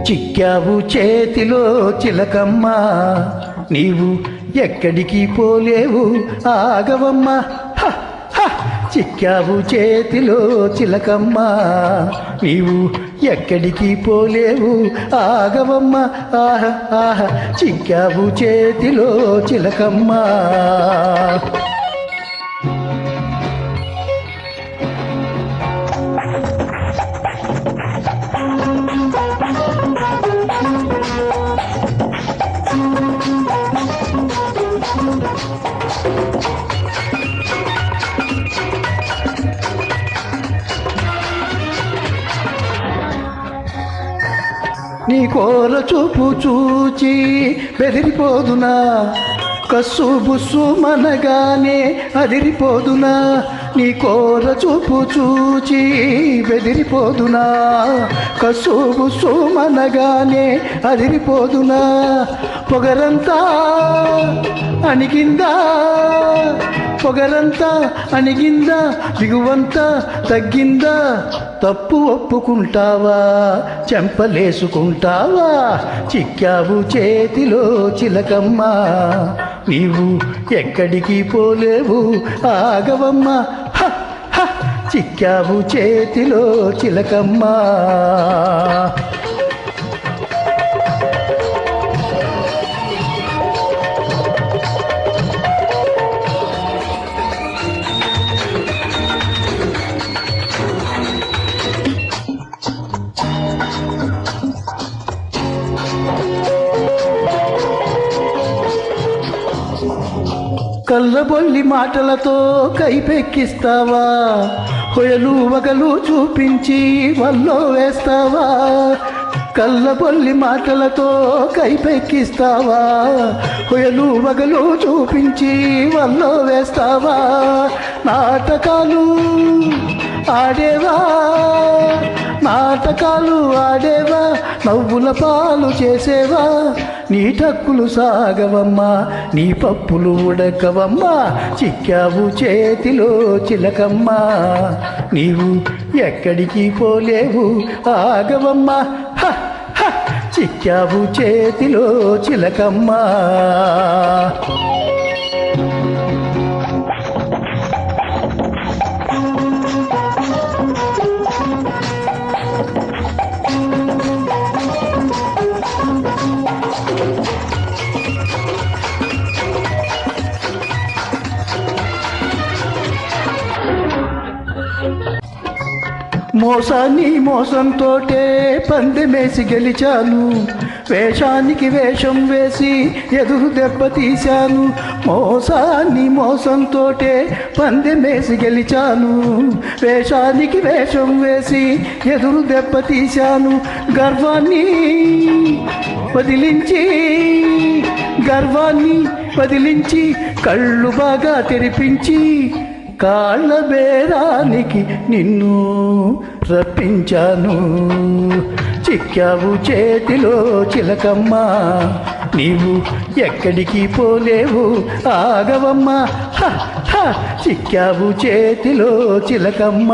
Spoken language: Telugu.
చిక్కావు చేతిలో చిలకమ్మ, నీవు ఎక్కడికి పోలేవు ఆగవమ్మ. చిక్కావు చేతిలో చిలకమ్మ, నీవు ఎక్కడికి పోలేవు ఆగవమ్మ. ఆహ ఆహ చిక్కావు చేతిలో చిలకమ్మ. నీ కోర చూపు చూచి బెదిరిపోదునా, కస్సు బుస్సు మనగానే అదిరిపోదునా. నీ కోర చూపు చూచి బెదిరిపోదునా, కస్సు బుస్సు మనగానే అదిరిపోదునా. పొగరంతా అణిగిందా, పొగరంతా అణిగిందా, దిగువంతా తగ్గిందా. తప్పు ఒప్పుకుంటావా, చెంపలేసుకుంటావా. చిక్కావు చేతిలో చిలకమ్మ, నీవు ఎక్కడికి పోలేవు ఆగవమ్మ. చిక్కావు చేతిలో చిలకమ్మ. కళ్ళబొల్లి మాటలతో కైపెక్కిస్తావా, హొయలు వగలు చూపించి వల్లో వేస్తావా. కళ్ళబొల్లి మాటలతో కైపెక్కిస్తావా, హొయలు వగలు చూపించి వల్లో వేస్తావా. నాటకాలు ఆడేవా, నాటకాలు ఆడేవా, నవ్వుల పాలు చేసేవా. నీ టక్కులు సాగవమ్మా, నీ పప్పులు ఉడకవమ్మా. చిక్కావు చేతిలో చిలకమ్మ, నీవు ఎక్కడికి పోలేవు ఆగవమ్మా. చిక్కావు చేతిలో చిలకమ్మ. మోసాన్ని మోసంతోటే పందెమేసి గెలిచాను, వేషానికి వేషం వేసి ఎదురు దెబ్బ తీశాను. మోసాన్ని మోసంతోటే పందెమేసి గెలిచాను, వేషానికి వేషం వేసి ఎదురు దెబ్బ తీశాను. గర్వాన్ని వదిలించి, గర్వాన్ని వదిలించి, కళ్ళు బాగా తెరిపించి, కాళ్ళ బేరానికి నిన్ను రప్పించాను. చిక్కావు చేతిలో చిలకమ్మ, నీవు ఎక్కడికి పోలేవు ఆగవమ్మ. చిక్కావు చేతిలో చిలకమ్మ.